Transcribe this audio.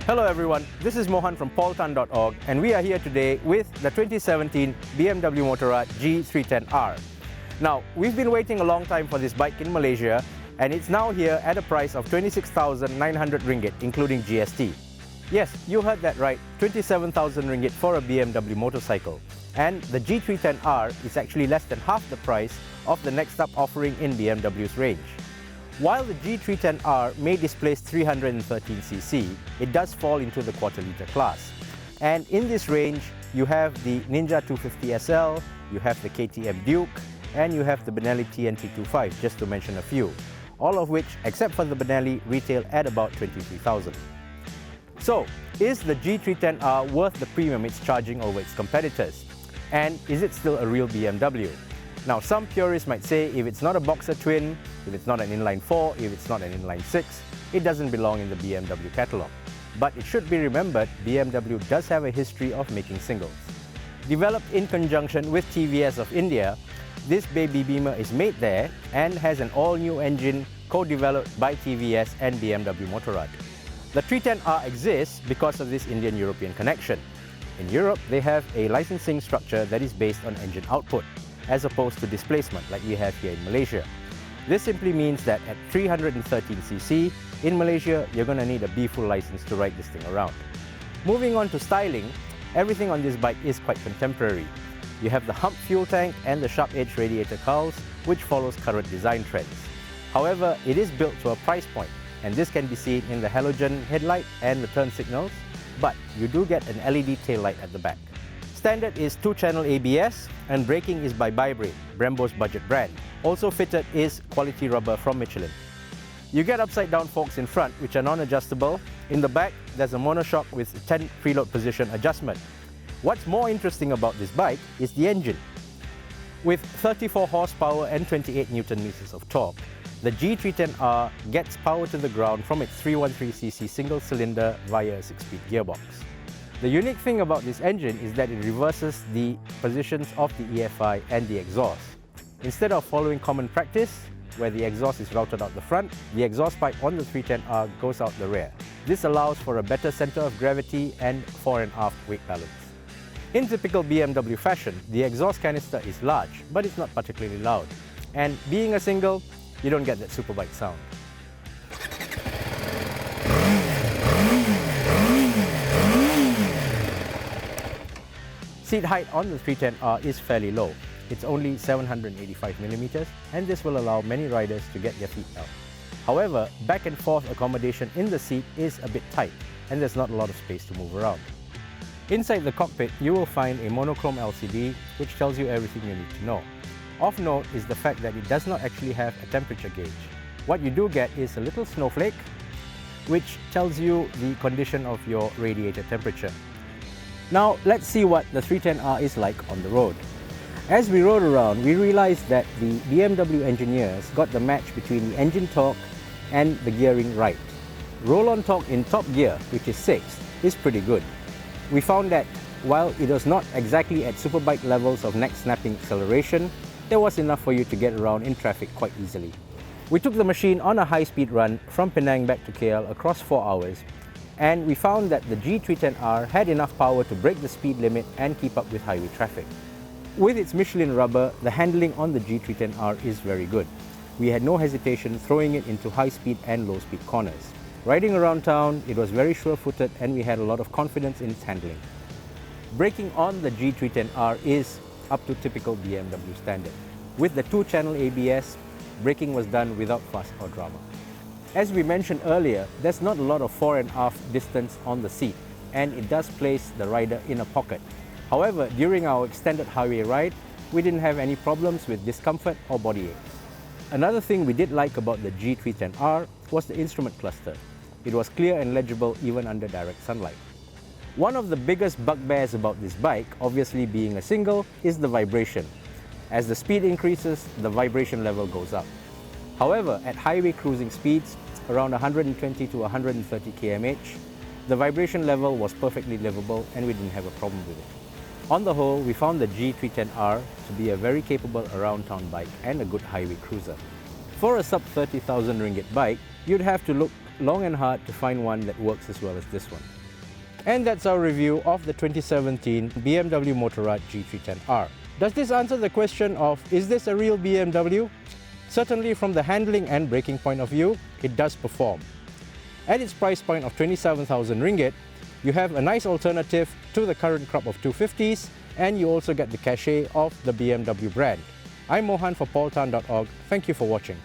Hello everyone, this is Mohan from paultan.org and we are here today with the 2017 BMW Motorrad G310R. Now, we've been waiting a long time for this bike in Malaysia and it's now here at a price of 26,900 ringgit including GST. Yes, you heard that right, 27,000 ringgit for a BMW motorcycle. And the G310R is actually less than half the price of the next up offering in BMW's range. While the G310R may displace 313cc, it does fall into the quarter-litre class. And in this range, you have the Ninja 250 SL, you have the KTM Duke, and you have the Benelli TNT25, just to mention a few. All of which, except for the Benelli, retail at about 23,000. So, is the G310R worth the premium it's charging over its competitors? And is it still a real BMW? Now, some purists might say if it's not a boxer twin, if it's not an inline 4, if it's not an inline 6, it doesn't belong in the BMW catalogue. But it should be remembered, BMW does have a history of making singles. Developed in conjunction with TVS of India, this baby beamer is made there and has an all-new engine co-developed by TVS and BMW Motorrad. The 310R exists because of this Indian-European connection. In Europe, they have a licensing structure that is based on engine output, as opposed to displacement like we have here in Malaysia. This simply means that at 313cc, in Malaysia, you're going to need a B-full license to ride this thing around. Moving on to styling, everything on this bike is quite contemporary. You have the hump fuel tank and the sharp-edged radiator cowls, which follows current design trends. However, it is built to a price point, and this can be seen in the halogen headlight and the turn signals, but you do get an LED taillight at the back. Standard is 2-channel ABS and braking is by Brembo's budget brand. Also fitted is quality rubber from Michelin. You get upside-down forks in front, which are non-adjustable. In the back, there's a monoshock with 10 preload position adjustment. What's more interesting about this bike is the engine. With 34 horsepower and 28 Nm of torque, the G310R gets power to the ground from its 313cc single cylinder via a 6-speed gearbox. The unique thing about this engine is that it reverses the positions of the EFI and the exhaust. Instead of following common practice, where the exhaust is routed out the front, the exhaust pipe on the 310R goes out the rear. This allows for a better center of gravity and fore and aft weight balance. In typical BMW fashion, the exhaust canister is large, but it's not particularly loud. And being a single, you don't get that superbike sound. Seat height on the 310R is fairly low. It's only 785mm and this will allow many riders to get their feet out. However, back and forth accommodation in the seat is a bit tight and there's not a lot of space to move around. Inside the cockpit, you will find a monochrome LCD which tells you everything you need to know. Of note is the fact that it does not actually have a temperature gauge. What you do get is a little snowflake which tells you the condition of your radiator temperature. Now, let's see what the 310R is like on the road. As we rode around, we realized that the BMW engineers got the match between the engine torque and the gearing right. Roll-on torque in top gear, which is 6, is pretty good. We found that while it was not exactly at superbike levels of neck-snapping acceleration, there was enough for you to get around in traffic quite easily. We took the machine on a high-speed run from Penang back to KL across 4 hours, and we found that the G310R had enough power to break the speed limit and keep up with highway traffic. With its Michelin rubber, the handling on the G310R is very good. We had no hesitation throwing it into high-speed and low-speed corners. Riding around town, it was very sure-footed and we had a lot of confidence in its handling. Braking on the G310R is up to typical BMW standard. With the 2-channel ABS, braking was done without fuss or drama. As we mentioned earlier, there's not a lot of fore and aft distance on the seat, and it does place the rider in a pocket. However, during our extended highway ride, we didn't have any problems with discomfort or body aches. Another thing we did like about the G310R was the instrument cluster. It was clear and legible even under direct sunlight. One of the biggest bugbears about this bike, obviously being a single, is the vibration. As the speed increases, the vibration level goes up. However, at highway cruising speeds, around 120 to 130 km/h, the vibration level was perfectly livable and we didn't have a problem with it. On the whole, we found the G310R to be a very capable around-town bike and a good highway cruiser. For a sub 30,000 ringgit bike, you'd have to look long and hard to find one that works as well as this one. And that's our review of the 2017 BMW Motorrad G310R. Does this answer the question of, is this a real BMW? Certainly from the handling and braking point of view, it does perform. At its price point of 27,000 ringgit, you have a nice alternative to the current crop of 250s, and you also get the cachet of the BMW brand. I'm Mohan for paultan.org. Thank you for watching.